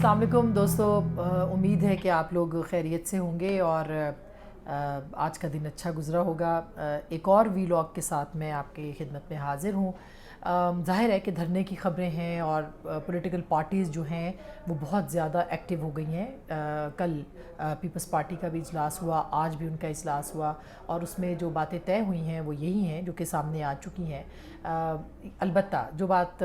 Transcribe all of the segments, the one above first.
अस्सलाम वालेकुम दोस्तों, उम्मीद है कि आप लोग खैरियत से होंगे और आज का दिन अच्छा गुज़रा होगा। एक और वीलॉग के साथ मैं आपकी खिदमत में हाज़िर हूँ। ज़ाहिर है कि धरने की ख़बरें हैं और पॉलिटिकल पार्टीज़ जो हैं वो बहुत ज़्यादा एक्टिव हो गई हैं। कल पीपल्स पार्टी का भी इजलास हुआ, आज भी उनका इजलास हुआ और उसमें जो बातें तय हुई हैं वो यही हैं जो कि सामने आ चुकी हैं। अलबत्ता जो बात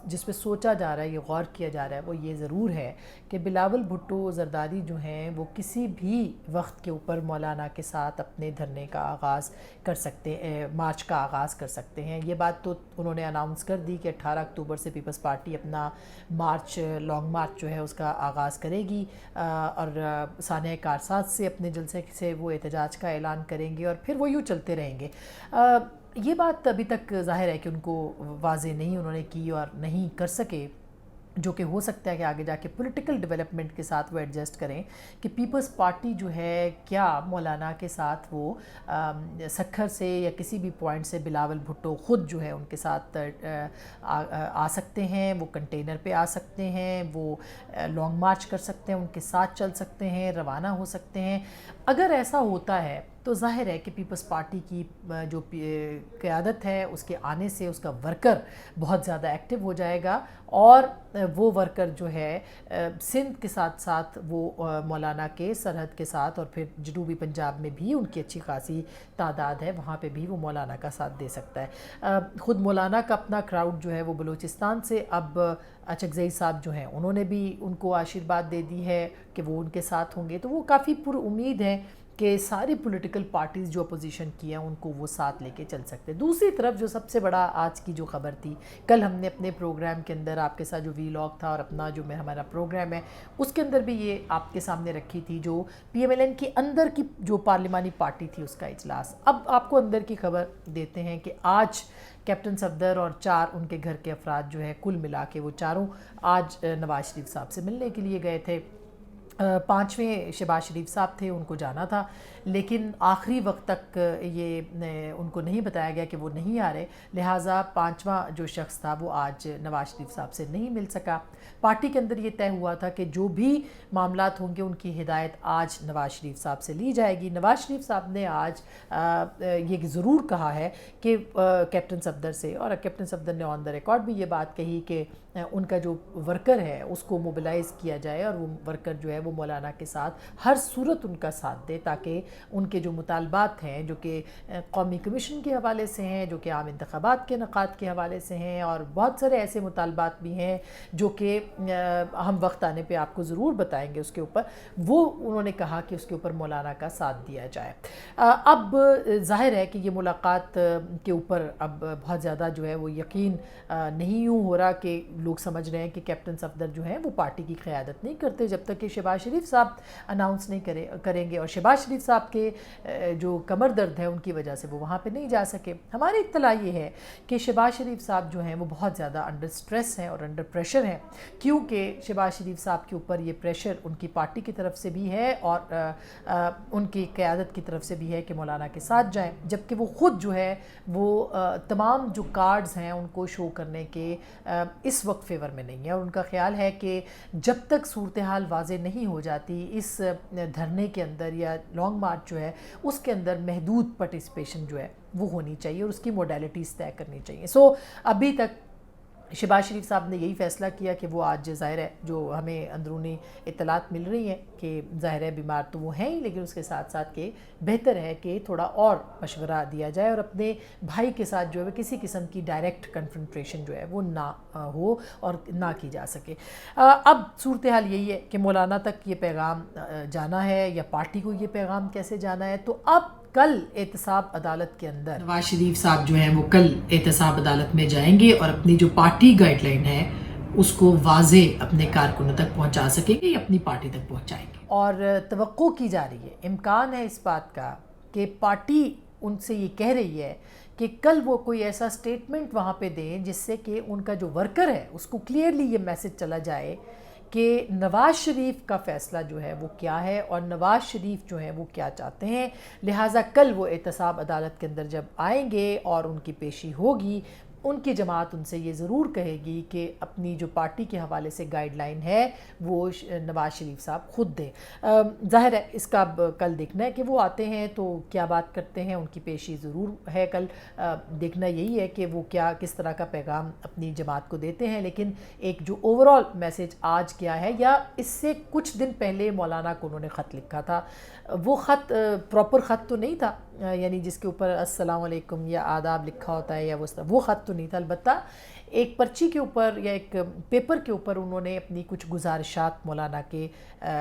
जिस पे सोचा जा रहा है, ये गौर किया जा रहा है, वो ये ज़रूर है कि बिलावल भुट्टो ज़रदारी जो हैं वो किसी भी वक्त के ऊपर मौलाना के साथ अपने धरने का आगाज़ कर सकते हैं, मार्च का आगाज़ कर सकते हैं। ये बात तो उन्होंने अनाउंस कर दी कि 18 अक्टूबर से पीपल्स पार्टी अपना मार्च, लॉन्ग मार्च जो है उसका आगाज़ करेगी और सानिया कारसाज से अपने जलसे से वो एहतजाज का ऐलान करेंगे और फिर वो यूँ चलते रहेंगे। ये बात अभी तक ज़ाहिर है कि उनको वाज़ेह नहीं उन्होंने की और नहीं कर सके, जो कि हो सकता है कि आगे जाके पॉलिटिकल डेवलपमेंट के साथ वो एडजस्ट करें कि पीपल्स पार्टी जो है क्या मौलाना के साथ वो सखर से या किसी भी पॉइंट से बिलावल भुट्टो ख़ुद जो है उनके साथ आ सकते हैं, वो कंटेनर पे आ सकते हैं, वो लॉन्ग मार्च कर सकते हैं, उनके साथ चल सकते हैं, रवाना हो सकते हैं। अगर ऐसा होता है तो ज़ाहिर है कि पीपल्स पार्टी की जो क़यादत है उसके आने से उसका वर्कर बहुत ज़्यादा एक्टिव हो जाएगा और वो वर्कर जो है सिंध के साथ साथ वो मौलाना के सरहद के साथ और फिर जनूबी पंजाब में भी उनकी अच्छी खासी तादाद है, वहाँ पे भी वो मौलाना का साथ दे सकता है। ख़ुद मौलाना का अपना क्राउड जो है वो बलूचिस्तान से अब अचकज़ई साहब जो हैं उन्होंने भी उनको आशीर्वाद दे दी है कि वो उनके साथ होंगे, तो वो काफ़ी पुरुम्मीद हैं कि सारी पॉलिटिकल पार्टीज़ जो अपोजिशन की हैं उनको वो साथ लेके चल सकते हैं। दूसरी तरफ जो सबसे बड़ा आज की जो ख़बर थी, कल हमने अपने प्रोग्राम के अंदर आपके साथ जो वीलॉग था और अपना जो हमारा प्रोग्राम है उसके अंदर भी ये आपके सामने रखी थी, जो PMLN के अंदर की जो पार्लिमानी पार्टी थी उसका इजलास। अब आपको अंदर की खबर देते हैं कि आज कैप्टन सफदर और 4 उनके घर के अफराद जो है कुल मिला के वो चारों आज नवाज शरीफ साहब से मिलने के लिए गए थे। 5वें शहबाज शरीफ साहब थे, उनको जाना था लेकिन आखिरी वक्त तक ये उनको नहीं बताया गया कि वो नहीं आ रहे, लिहाजा 5वां जो शख्स था वो आज नवाज शरीफ साहब से नहीं मिल सका। पार्टी के अंदर ये तय हुआ था कि जो भी मामलात होंगे उनकी हिदायत आज नवाज शरीफ साहब से ली जाएगी। नवाज शरीफ साहब ने आज ये ज़रूर कहा है कि कैप्टन सफदर से, और कैप्टन सफदर ने ऑन द रिकॉर्ड भी ये बात कही कि उनका जो वर्कर है उसको मोबिलाइज़ किया जाए और वो वर्कर जो है वो मौलाना के साथ हर सूरत उनका साथ दे ताकि उनके जो मुतालबात हैं, जो कि कौमी कमीशन के हवाले से हैं, जो कि आम इंतखाबात के इनेकाद के हवाले से हैं और बहुत सारे ऐसे मुतालबात भी हैं जो कि हम वक्त आने पे आपको ज़रूर बताएंगे उसके ऊपर, वो उन्होंने कहा कि उसके ऊपर मौलाना का साथ दिया जाए। अब ज़ाहिर है कि ये मुलाकात के ऊपर अब बहुत ज़्यादा जो है वो यकीन नहीं यूँ हो रहा कि लोग समझ रहे हैं कि कैप्टन सफदर जो हैं वो पार्टी की क़यादत नहीं करते जब तक कि शहबाज शरीफ साहब अनाउंस नहीं करेंगे और शहबाज शरीफ साहब के जो कमर दर्द है उनकी वजह से वो वहाँ पे नहीं जा सके। हमारी इत्तला ये है कि शहबाज शरीफ साहब जो हैं वो बहुत ज़्यादा अंडर स्ट्रेस हैं और अंडर प्रेशर हैं, क्योंकि शहबाज शरीफ साहब के ऊपर ये प्रेशर उनकी पार्टी की तरफ से भी है और उनकी क़यादत की तरफ से भी है कि मौलाना के साथ जाएँ, जबकि वो ख़ुद जो है वो तमाम जो कार्ड्स हैं उनको शो करने के इस वक्त फेवर में नहीं है और उनका ख्याल है कि जब तक सूरत हाल वाज़े नहीं हो जाती इस धरने के अंदर या लॉन्ग मार्च जो है उसके अंदर महदूद पार्टिसिपेशन जो है वो होनी चाहिए और उसकी मोडेलिटीज़ तय करनी चाहिए। अभी तक शहबाज शरीफ साहब ने यही फ़ैसला किया कि वो आज ज़ाहिर है जो हमें अंदरूनी इत्तलात मिल रही हैं कि ज़ाहिर है बीमार तो वो हैं ही, लेकिन उसके साथ साथ के बेहतर है कि थोड़ा और मशवरा दिया जाए और अपने भाई के साथ जो है किसी किस्म की डायरेक्ट कन्फ्रंट्रेशन जो है वो ना हो और ना की जा सके। अब सूरत हाल यही है कि मौलाना तक ये पैगाम जाना है या पार्टी को ये पैगाम कैसे जाना है। तो अब कल एहतसाब अदालत के अंदर नवाज शरीफ साहब जो हैं वो कल एहतसाब अदालत में जाएंगे और अपनी जो पार्टी गाइडलाइन है उसको वाज़े अपने कारकुनों तक पहुंचा सकेंगे या अपनी पार्टी तक पहुंचाएंगे। और तवक्को की जा रही है, इम्कान है इस बात का कि पार्टी उनसे ये कह रही है कि कल वो कोई ऐसा स्टेटमेंट वहाँ पे दें जिससे कि उनका जो वर्कर है उसको क्लियरली ये मैसेज चला जाए कि नवाज़ शरीफ का फ़ैसला जो है वो क्या है और नवाज़ शरीफ जो है वो क्या चाहते हैं। लिहाजा कल वो एहतसाब अदालत के अंदर जब आएंगे और उनकी पेशी होगी ان کی جماعت ان سے یہ ضرور کہے گی کہ اپنی جو پارٹی کے حوالے سے گائیڈ لائن ہے وہ نواز شریف صاحب خود دیں۔ ظاہر ہے اس کا اب کل دیکھنا ہے کہ وہ آتے ہیں تو کیا بات کرتے ہیں، ان کی پیشی ضرور ہے کل، دیکھنا یہی ہے کہ وہ کس طرح کا پیغام اپنی جماعت کو دیتے ہیں۔ لیکن ایک جو اوورال میسج آج کیا ہے، یا اس سے کچھ دن پہلے مولانا کو انہوں نے خط لکھا تھا، وہ خط پراپر خط تو نہیں تھا، یعنی جس کے اوپر السلام علیکم یا آداب لکھا ہوتا ہے یا وہ خط تو نہیں تھا، البتہ ایک پرچی کے اوپر یا ایک پیپر کے اوپر انہوں نے اپنی کچھ گزارشات مولانا کے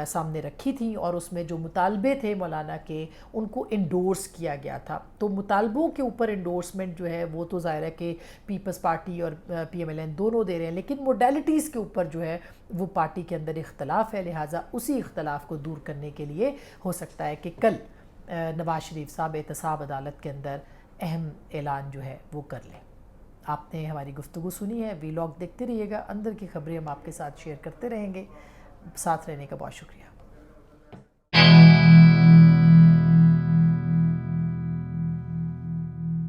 سامنے رکھی تھیں، اور اس میں جو مطالبے تھے مولانا کے ان کو انڈورس کیا گیا تھا۔ تو مطالبوں کے اوپر انڈورسمنٹ جو ہے وہ تو ظاہر ہے کہ پیپلز پارٹی اور پی ایم ایل این دونوں دے رہے ہیں، لیکن موڈیلٹیز کے اوپر جو ہے وہ پارٹی کے اندر اختلاف ہے، لہٰذا اسی اختلاف کو دور کرنے کے لیے ہو سکتا ہے کہ کل نواز شریف صاحب احتساب عدالت کے اندر اہم اعلان جو ہے وہ کر لیں۔ آپ نے ہماری گفتگو سنی ہے، وی لاگ دیکھتے رہیے گا، اندر کی خبریں ہم آپ کے ساتھ شیئر کرتے رہیں گے۔ ساتھ رہنے کا بہت شکریہ۔